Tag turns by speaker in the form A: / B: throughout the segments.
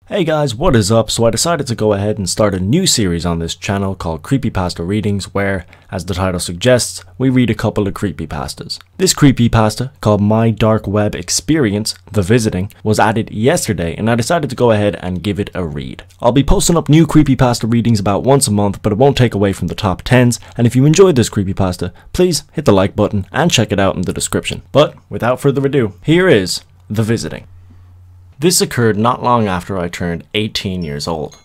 A: Hey guys, what is up? So I decided to go ahead and start a new series on this channel called Creepypasta Readings where, as the title suggests, we read a couple of creepypastas. This creepypasta, called My Dark Web Experience, The Visiting, was added yesterday and I decided to go ahead and give it a read. I'll be posting up new creepypasta readings about once a month, but it won't take away from the top 10s, and if you enjoyed this creepypasta, please hit the like button and check it out in the description. But without further ado, here is The Visiting. This occurred not long after I turned 18 years old.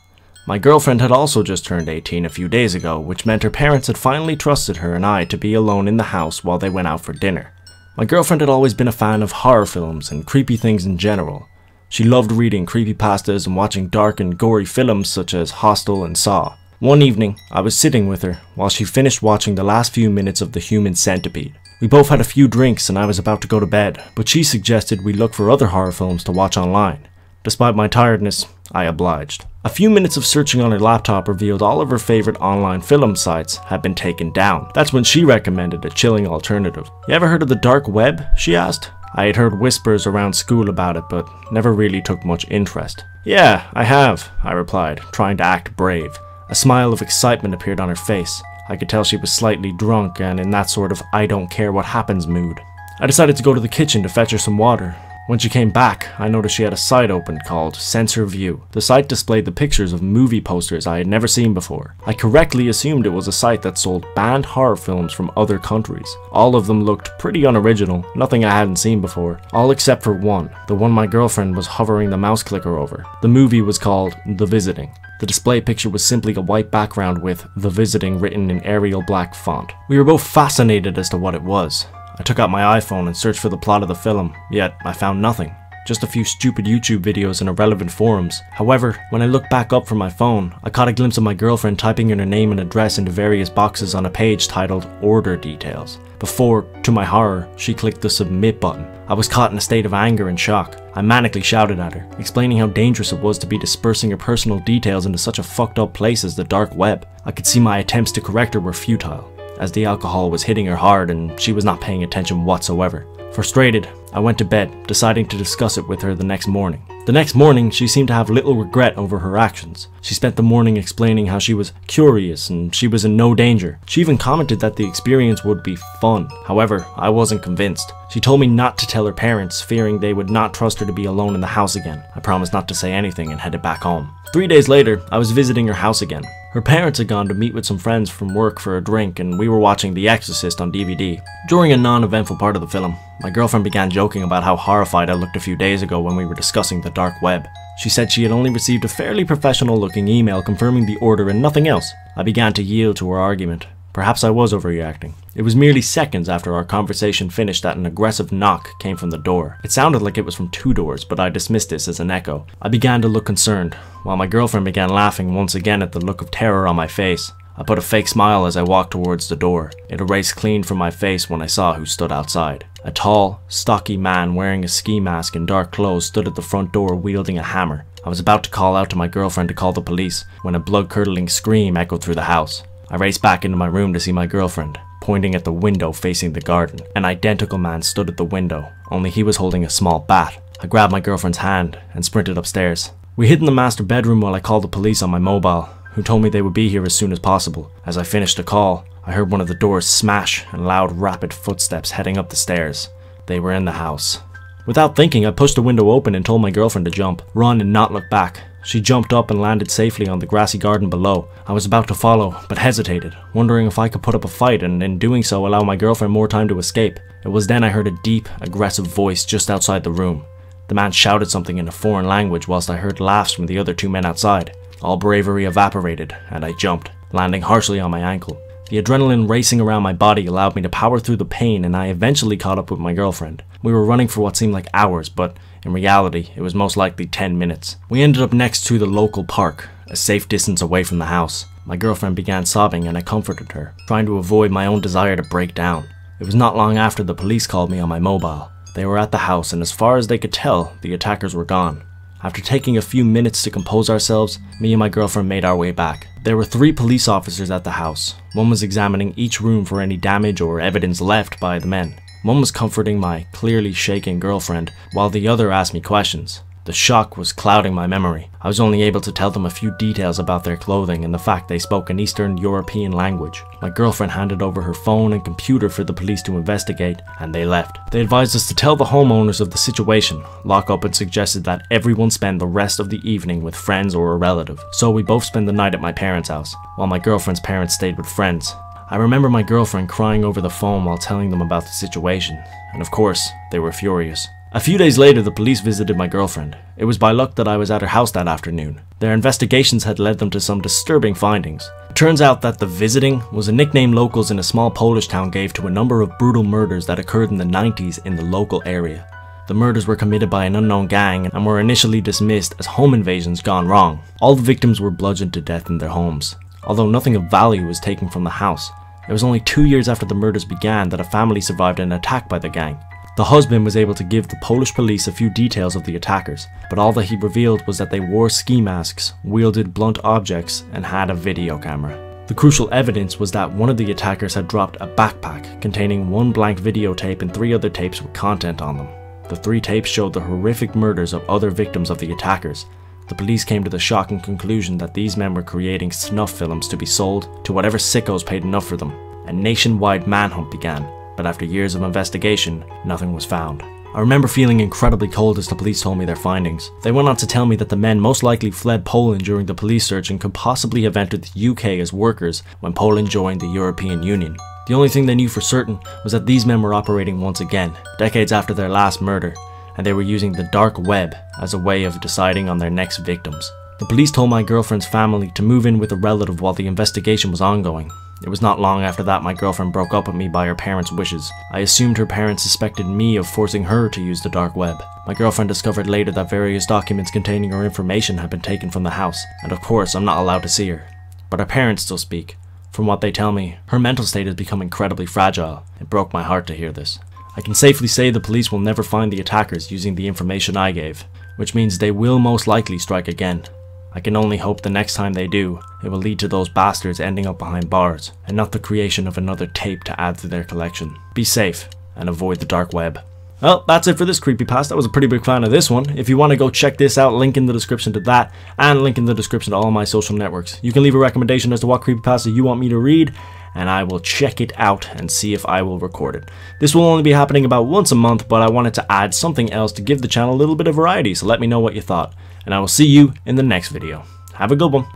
A: My girlfriend had also just turned 18 a few days ago, which meant her parents had finally trusted her and I to be alone in the house while they went out for dinner. My girlfriend had always been a fan of horror films and creepy things in general. She loved reading creepypastas and watching dark and gory films such as Hostel and Saw. One evening, I was sitting with her while she finished watching the last few minutes of The Human Centipede. We both had a few drinks and I was about to go to bed, but she suggested we look for other horror films to watch online. Despite my tiredness, I obliged. A few minutes of searching on her laptop revealed all of her favorite online film sites had been taken down. That's when she recommended a chilling alternative. You ever heard of the dark web? She asked. I had heard whispers around school about it, but never really took much interest. Yeah, I have, I replied, trying to act brave. A smile of excitement appeared on her face. I could tell she was slightly drunk and in that sort of I don't care what happens mood. I decided to go to the kitchen to fetch her some water. When she came back, I noticed she had a site open called Censor View. The site displayed the pictures of movie posters I had never seen before. I correctly assumed it was a site that sold banned horror films from other countries. All of them looked pretty unoriginal, nothing I hadn't seen before, all except for one, the one my girlfriend was hovering the mouse clicker over. The movie was called The Visiting. The display picture was simply a white background with The Visiting written in Arial black font. We were both fascinated as to what it was. I took out my iPhone and searched for the plot of the film, yet I found nothing. Just a few stupid YouTube videos and irrelevant forums. However, when I looked back up from my phone, I caught a glimpse of my girlfriend typing in her name and address into various boxes on a page titled Order Details. Before, to my horror, she clicked the submit button. I was caught in a state of anger and shock. I manically shouted at her, explaining how dangerous it was to be dispersing her personal details into such a fucked up place as the dark web. I could see my attempts to correct her were futile, as the alcohol was hitting her hard and she was not paying attention whatsoever. Frustrated, I went to bed, deciding to discuss it with her the next morning. The next morning, she seemed to have little regret over her actions. She spent the morning explaining how she was curious and she was in no danger. She even commented that the experience would be fun. However, I wasn't convinced. She told me not to tell her parents, fearing they would not trust her to be alone in the house again. I promised not to say anything and headed back home. 3 days later, I was visiting her house again. Her parents had gone to meet with some friends from work for a drink and we were watching The Exorcist on DVD. During a non-eventful part of the film, my girlfriend began joking about how horrified I looked a few days ago when we were discussing the dark web. She said she had only received a fairly professional looking email confirming the order and nothing else. I began to yield to her argument. Perhaps I was overreacting. It was merely seconds after our conversation finished that an aggressive knock came from the door. It sounded like it was from 2 doors, but I dismissed this as an echo. I began to look concerned, while my girlfriend began laughing once again at the look of terror on my face. I put a fake smile as I walked towards the door. It erased clean from my face when I saw who stood outside. A tall, stocky man wearing a ski mask and dark clothes stood at the front door wielding a hammer. I was about to call out to my girlfriend to call the police when a blood-curdling scream echoed through the house. I raced back into my room to see my girlfriend, pointing at the window facing the garden. An identical man stood at the window, only he was holding a small bat. I grabbed my girlfriend's hand and sprinted upstairs. We hid in the master bedroom while I called the police on my mobile, who told me they would be here as soon as possible. As I finished the call, I heard one of the doors smash and loud rapid footsteps heading up the stairs. They were in the house. Without thinking, I pushed the window open and told my girlfriend to jump, run and not look back. She jumped up and landed safely on the grassy garden below. I was about to follow, but hesitated, wondering if I could put up a fight and in doing so allow my girlfriend more time to escape. It was then I heard a deep, aggressive voice just outside the room. The man shouted something in a foreign language whilst I heard laughs from the other 2 men outside. All bravery evaporated, and I jumped, landing harshly on my ankle. The adrenaline racing around my body allowed me to power through the pain and I eventually caught up with my girlfriend. We were running for what seemed like hours, but in reality, it was most likely 10 minutes. We ended up next to the local park, a safe distance away from the house. My girlfriend began sobbing and I comforted her, trying to avoid my own desire to break down. It was not long after the police called me on my mobile. They were at the house and as far as they could tell, the attackers were gone. After taking a few minutes to compose ourselves, me and my girlfriend made our way back. There were 3 police officers at the house. One was examining each room for any damage or evidence left by the men. One was comforting my clearly shaken girlfriend, while the other asked me questions. The shock was clouding my memory. I was only able to tell them a few details about their clothing and the fact they spoke an Eastern European language. My girlfriend handed over her phone and computer for the police to investigate, and they left. They advised us to tell the homeowners of the situation, lock up, and suggested that everyone spend the rest of the evening with friends or a relative. So we both spent the night at my parents' house, while my girlfriend's parents stayed with friends. I remember my girlfriend crying over the phone while telling them about the situation, and of course, they were furious. A few days later, the police visited my girlfriend. It was by luck that I was at her house that afternoon. Their investigations had led them to some disturbing findings. It turns out that the visiting was a nickname locals in a small Polish town gave to a number of brutal murders that occurred in the 90s in the local area. The murders were committed by an unknown gang and were initially dismissed as home invasions gone wrong. All the victims were bludgeoned to death in their homes, although nothing of value was taken from the house. It was only 2 years after the murders began that a family survived an attack by the gang. The husband was able to give the Polish police a few details of the attackers, but all that he revealed was that they wore ski masks, wielded blunt objects, and had a video camera. The crucial evidence was that one of the attackers had dropped a backpack containing one blank videotape and 3 other tapes with content on them. The 3 tapes showed the horrific murders of other victims of the attackers. The police came to the shocking conclusion that these men were creating snuff films to be sold to whatever sickos paid enough for them. A nationwide manhunt began, but after years of investigation, nothing was found. I remember feeling incredibly cold as the police told me their findings. They went on to tell me that the men most likely fled Poland during the police search and could possibly have entered the UK as workers when Poland joined the European Union. The only thing they knew for certain was that these men were operating once again, decades after their last murder, and they were using the dark web as a way of deciding on their next victims. The police told my girlfriend's family to move in with a relative while the investigation was ongoing. It was not long after that my girlfriend broke up with me by her parents' wishes. I assumed her parents suspected me of forcing her to use the dark web. My girlfriend discovered later that various documents containing her information had been taken from the house, and of course I'm not allowed to see her. But her parents still speak. From what they tell me, her mental state has become incredibly fragile. It broke my heart to hear this. I can safely say the police will never find the attackers using the information I gave, which means they will most likely strike again. I can only hope the next time they do, it will lead to those bastards ending up behind bars, and not the creation of another tape to add to their collection. Be safe, and avoid the dark web. Well, that's it for this creepypasta. I was a pretty big fan of this one. If you want to go check this out, link in the description to that, and link in the description to all my social networks. You can leave a recommendation as to what creepypasta you want me to read, and I will check it out and see if I will record it. This will only be happening about once a month, but I wanted to add something else to give the channel a little bit of variety, so let me know what you thought. And I will see you in the next video. Have a good one.